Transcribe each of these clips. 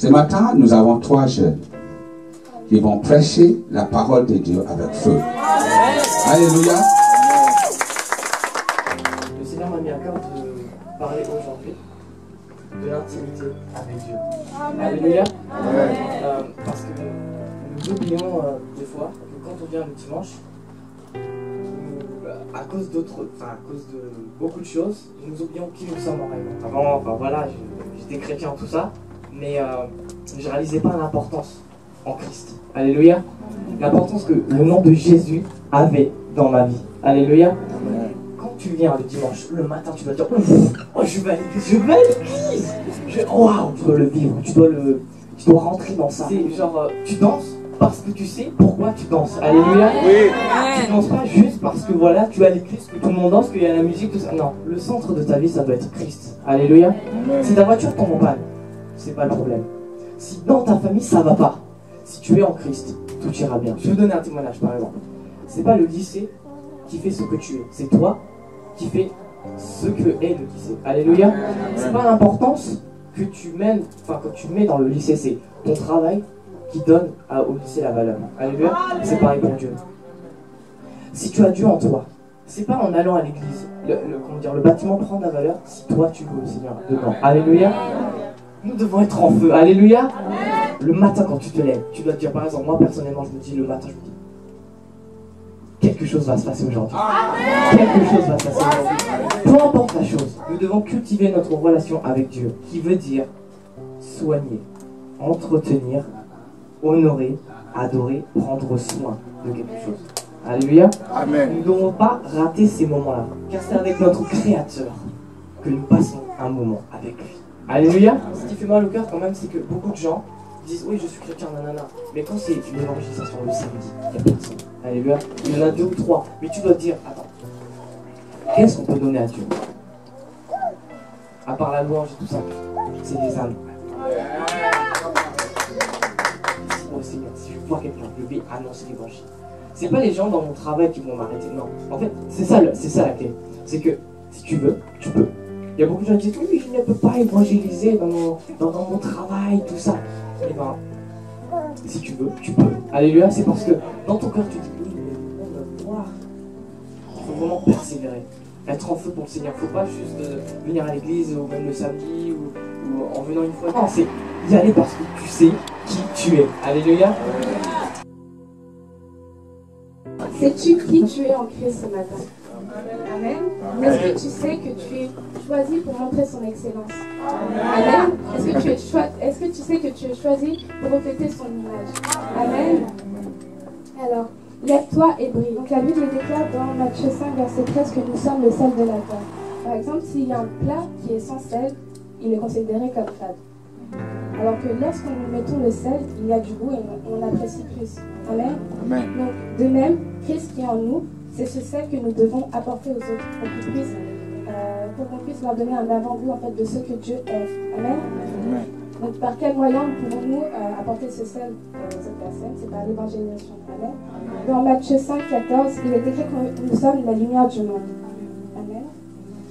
Ce matin, nous avons 3 jeunes qui vont prêcher la parole de Dieu avec feu. Alléluia. Le Seigneur m'a mis à cœur de parler aujourd'hui de l'intimité avec Dieu. Alléluia. Parce que nous oublions des fois que quand on vient le dimanche, à cause de beaucoup de choses, nous oublions qui nous sommes en réellement. Avant, voilà, j'étais chrétien, tout ça, mais je ne réalisais pas l'importance en Christ. Alléluia. L'importance que le nom de Jésus avait dans ma vie. Alléluia. Quand tu viens le dimanche, le matin, tu dois dire ouf, oh, je vais à l'église, waouh, tu dois le vivre, tu dois rentrer dans ça. C'est genre, tu danses parce que tu sais pourquoi tu danses. Alléluia. Oui. Tu danses pas juste parce que voilà, tu as l'église, que tout le monde danse, qu'il y a la musique, tout ça. Non, le centre de ta vie, ça doit être Christ. Alléluia. Si ta voiture tombe en panne, c'est pas le problème. Si dans ta famille, ça va pas, si tu es en Christ, tout ira bien. Je vais vous donner un témoignage par exemple. C'est pas le lycée qui fait ce que tu es, c'est toi qui fais ce que est le lycée. Alléluia. C'est pas l'importance que tu mènes, que tu mets dans le lycée, c'est ton travail qui donne au lycée la valeur. Alléluia. C'est pareil pour Dieu. Si tu as Dieu en toi, c'est pas en allant à l'église, le bâtiment prend de la valeur si toi tu veux le Seigneur dedans. Alléluia. Nous devons être en feu. Alléluia. Le matin quand tu te lèves, tu dois te dire, par exemple, moi personnellement, je me dis le matin, je me dis, quelque chose va se passer aujourd'hui. Quelque chose va se passer aujourd'hui. Peu importe la chose, nous devons cultiver notre relation avec Dieu, qui veut dire soigner, entretenir, honorer, adorer, prendre soin de quelque chose. Alléluia. Amen. Nous ne devons pas rater ces moments-là, car c'est avec notre Créateur que nous passons un moment avec lui. Alléluia. Ce qui fait mal au cœur quand même, c'est que beaucoup de gens disent oui, je suis chrétien, nanana, mais quand c'est une évangélisation le samedi, il n'y a personne. Alléluia. Il y en a 2 ou 3, mais tu dois te dire, attends, qu'est-ce qu'on peut donner à Dieu? À part la louange et tout ça, c'est des âmes. Oh Seigneur, si je vois quelqu'un, je vais annoncer l'évangile. C'est pas les gens dans mon travail qui vont m'arrêter, non. En fait, c'est ça la clé. C'est que si tu veux, tu peux. Il y a beaucoup de gens qui disent oui, je ne peux pas évangéliser dans mon travail, tout ça. Eh ben, si tu veux, tu peux. Alléluia, c'est parce que dans ton cœur tu dis oui, mais le monde va voir. Il faut vraiment persévérer, être en feu pour le Seigneur. Il ne faut pas juste venir à l'église ou même le samedi ou en venant une fois. Non, c'est y aller parce que tu sais qui tu es. Alléluia. Sais-tu qui tu es en Christ ce matin? Amen. Est-ce que tu sais que tu es choisi pour montrer son excellence? Amen. Est-ce que tu sais que tu es choisi pour refléter son image? Amen. Alors, lève-toi et brille. Donc la Bible déclare dans Matthieu 5, verset 13 que nous sommes le sel de la terre. Par exemple, s'il y a un plat qui est sans sel, il est considéré comme fade. Alors que lorsque nous mettons le sel, il y a du goût et on apprécie plus. Amen. Amen. Donc, de même, Christ qui est en nous, c'est ce sel que nous devons apporter aux autres pour qu'on puisse leur donner un avant-goût en fait, de ce que Dieu est. Amen. Amen. Donc, par quel moyen pouvons-nous apporter ce sel aux autres personnes? C'est par l'évangélisation. Amen. Dans Matthieu 5, 14, il est écrit que nous sommes la lumière du monde. Amen.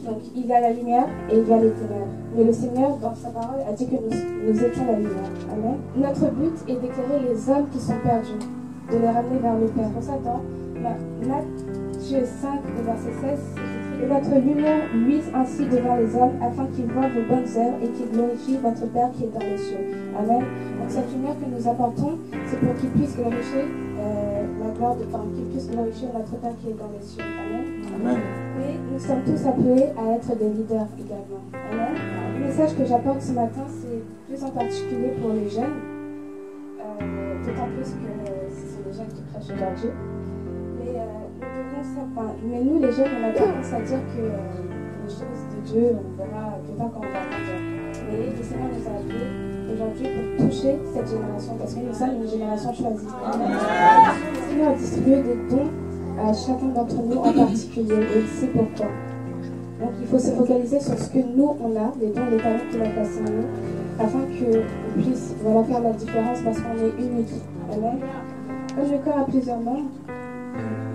Donc, il y a la lumière et il y a les ténèbres. Mais le Seigneur, dans sa parole, a dit que nous étions la lumière. Amen. Notre but est d'éclairer les hommes qui sont perdus, de les ramener vers le Père. Pour ça, dans Matthieu 5, verset 16, que votre lumière luise ainsi devant les hommes, afin qu'ils voient vos bonnes œuvres et qu'ils glorifient votre Père qui est dans les cieux. Amen. Donc cette lumière que nous apportons, c'est pour qu'ils puissent glorifier la gloire qu'ils puissent glorifier notre Père qui est dans les cieux. Amen. Amen. Et nous sommes tous appelés à être des leaders également. Amen. Le message que j'apporte ce matin, c'est plus en particulier pour les jeunes, d'autant plus que ce sont les jeunes qui prêchent aujourd'hui. Mais nous, les jeunes, on a tendance à dire que les choses de Dieu, on verra plus tard quand on va grandir. Mais le Seigneur nous a appelés aujourd'hui pour toucher cette génération, parce que nous sommes une génération choisie. Le Seigneur a distribué des dons à chacun d'entre nous en particulier, et c'est pourquoi. Donc il faut se focaliser sur ce que nous, on a, les dons, les talents qu'il a placés en nous, afin qu'on puisse faire la différence, parce qu'on est unique. Amen. Comme le corps a plusieurs membres,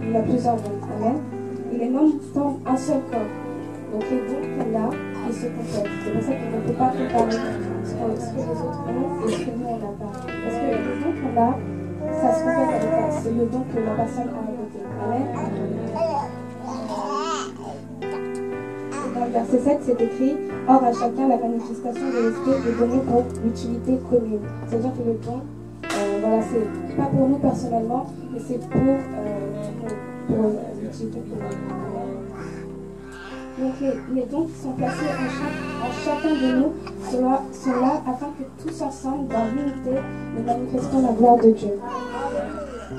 il a plusieurs dons. Amen. Et les membres forment un seul corps. Donc les dons qu'on a, ils se complètent. C'est pour ça qu'on ne peut pas comparer ce que les autres ont et ce que nous, on n'a pas. Parce que le don qu'on a, ça se complète avec ça. C'est le don que la personne a à côté. Amen. Dans le verset 7, c'est écrit « Or, à chacun, la manifestation de l'esprit est donnée pour l'utilité commune. » C'est-à-dire que le don, voilà, c'est pas pour nous personnellement, mais c'est pour l'utilité commune. Donc les dons qui sont placés en chacun de nous sont là afin que tous ensemble, dans l'unité, nous manifestons la gloire de Dieu.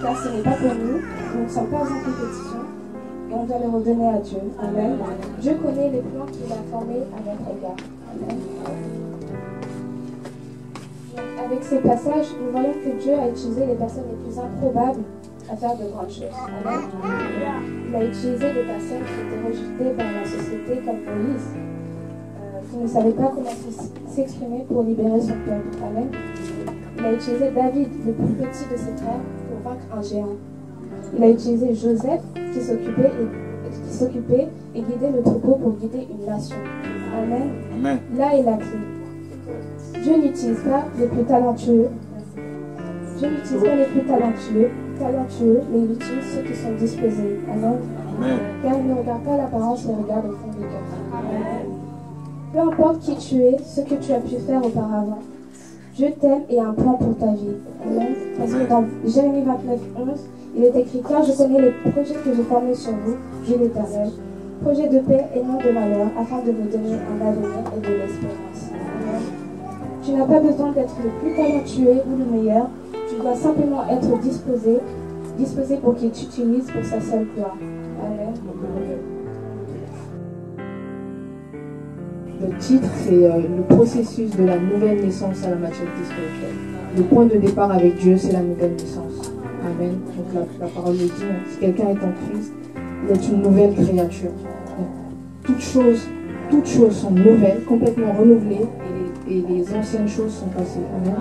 Car ce n'est pas pour nous ne sommes pas en compétition, et on doit les redonner à Dieu. Amen. Dieu connaît les plans qu'il a formés à notre égard. Amen. Donc, avec ces passages, nous voyons que Dieu a utilisé les personnes les plus improbables à faire de grandes choses. Amen. Il a utilisé des personnes qui étaient rejetées par la société comme Moïse, qui ne savait pas comment s'exprimer pour libérer son peuple. Amen. Il a utilisé David, le plus petit de ses frères, pour vaincre un géant. Il a utilisé Joseph, qui s'occupait et guidait le troupeau pour guider une nation. Amen. Amen. Là est la clé. Dieu n'utilise pas les plus talentueux. Dieu n'utilise pas les plus talentueux, mais il utilise ceux qui sont disposés. Amen. Amen. Car il ne regarde pas l'apparence, il regarde au fond du cœur. Amen. Peu importe qui tu es, ce que tu as pu faire auparavant, Dieu t'aime et a un plan pour ta vie. Amen. Parce que dans Jérémie 29, 11, il est écrit « Car je connais les projets que j'ai formés sur vous, dit l'Éternel, projets de paix et non de malheur, afin de vous donner un avenir et de l'espérance. » Tu n'as pas besoin d'être le plus talentueux ou le meilleur, tu dois simplement être disposé pour qu'il t'utilise pour sa seule gloire. Amen. Le titre, c'est le processus de la nouvelle naissance à la maturité spirituelle. Le point de départ avec Dieu, c'est la nouvelle naissance. Amen. Donc la parole le dit, si quelqu'un est en Christ, il est une nouvelle créature. Donc, toutes choses sont nouvelles, complètement renouvelées, et les anciennes choses sont passées. Amen.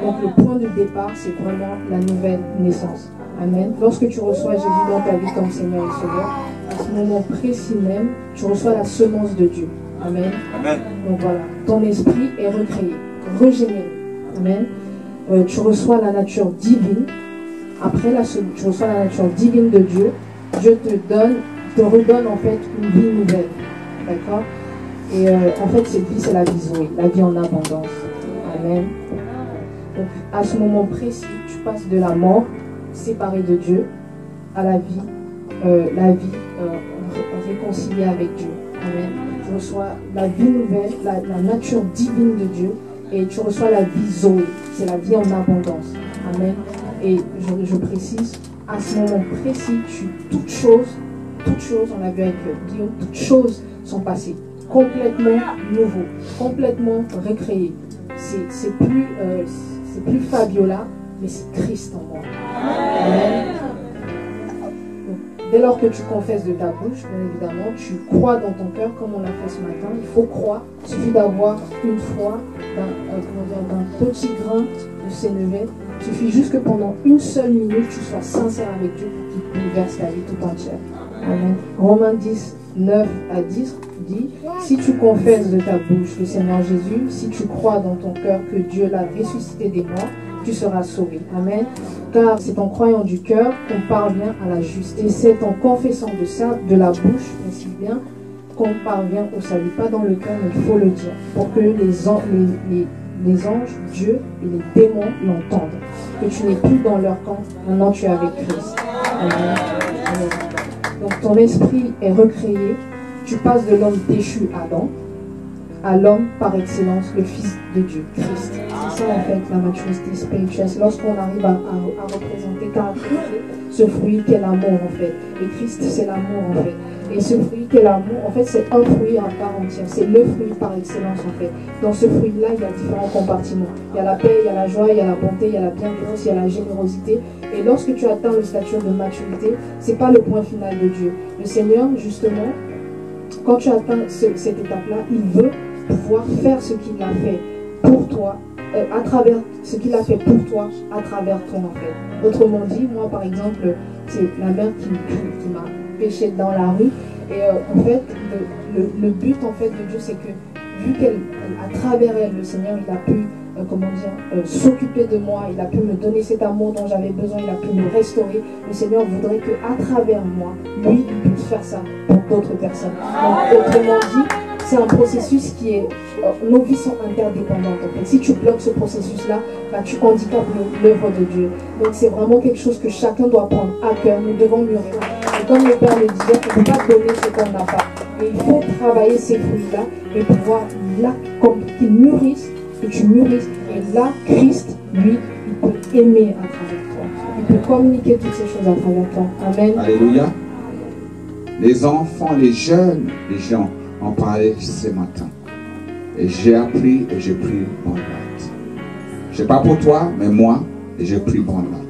Donc le point de départ, c'est vraiment la nouvelle naissance. Amen. Lorsque tu reçois Jésus dans ta vie comme Seigneur et Sauveur, à ce moment précis même, tu reçois la semence de Dieu. Amen. Amen. Donc voilà, ton esprit est recréé, régénéré. Amen. Tu reçois la nature divine. Après tu reçois la nature divine de Dieu. Dieu te redonne en fait une vie nouvelle. D'accord? Et en fait, cette vie, c'est la vie Zoé, la vie en abondance. Amen. Donc à ce moment précis, tu passes de la mort séparée de Dieu à la vie réconciliée avec Dieu. Amen. Tu reçois la vie nouvelle, la nature divine de Dieu, et tu reçois la vie Zoé, c'est la vie en abondance. Amen. Et je précise, à ce moment précis, toutes choses, on l'a vu avec Guillaume, toutes choses sont passées, complètement nouveau, complètement recréé. C'est plus Fabiola, mais c'est Christ en moi. Amen. Dès lors que tu confesses de ta bouche, bien évidemment, tu crois dans ton cœur comme on l'a fait ce matin. Il faut croire. Il suffit d'avoir une foi, d'un petit grain de sénévé. Il suffit juste que pendant une seule minute, tu sois sincère avec Dieu pour qu'il bouleverse ta vie tout entière. Amen. Romains 10, 9 à 10 dit « Si tu confesses de ta bouche le Seigneur Jésus, si tu crois dans ton cœur que Dieu l'a ressuscité des morts, tu seras sauvé. » Amen. Car c'est en croyant du cœur qu'on parvient à la justice. Et c'est en confessant de la bouche, ainsi bien, qu'on parvient au salut. Pas dans le cœur, mais il faut le dire. Pour que les anges, Dieu et les démons l'entendent. Que tu n'es plus dans leur camp, maintenant tu es avec Christ. Amen. Amen. Donc ton esprit est recréé. Tu passes de l'homme déchu Adam à l'homme par excellence, le Fils de Dieu, Christ. C'est ça en fait la maturité spirituelle. C'est lorsqu'on arrive à représenter, caractériser ce fruit qu'est l'amour en fait. Et Christ c'est l'amour en fait. Et ce fruit qu'est l'amour, en fait c'est un fruit à part entière. C'est le fruit par excellence en fait. Dans ce fruit-là, il y a différents compartiments. Il y a la paix, il y a la joie, il y a la bonté, il y a la bienveillance, il y a la générosité. Et lorsque tu atteins le statut de maturité, c'est pas le point final de Dieu. Le Seigneur, justement, quand tu atteins cette étape-là, il veut pouvoir faire ce qu'il a fait pour toi, à travers ce qu'il a fait pour toi, à travers toi en fait. Autrement dit, moi par exemple, c'est la mère qui m'a péché dans la rue, et en fait, le but en fait de Dieu, c'est que vu qu'à travers elle, le Seigneur il a pu s'occuper de moi, il a pu me donner cet amour dont j'avais besoin, il a pu me restaurer. Le Seigneur voudrait qu'à travers moi, lui, il puisse faire ça pour d'autres personnes. Donc, autrement dit, c'est un processus qui est... nos vies sont interdépendantes. En fait. Si tu bloques ce processus-là, bah, tu handicapes l'œuvre de Dieu. Donc c'est vraiment quelque chose que chacun doit prendre à cœur. Nous devons mûrir. Et comme le Père le disait, on ne peut pas donner ce qu'on n'a pas. Et il faut travailler ces fruits-là et pouvoir, là, comme qu'ils mûrissent, que tu mûrisses. Et là, Christ, lui, il peut aimer à travers toi. Il peut communiquer toutes ces choses à travers toi. Amen. Alléluia. Les enfants, les jeunes, les gens en parlaient ce matin. Et j'ai appris et j'ai pris bonne note. Je ne sais pas pour toi, mais moi, j'ai pris bonne note.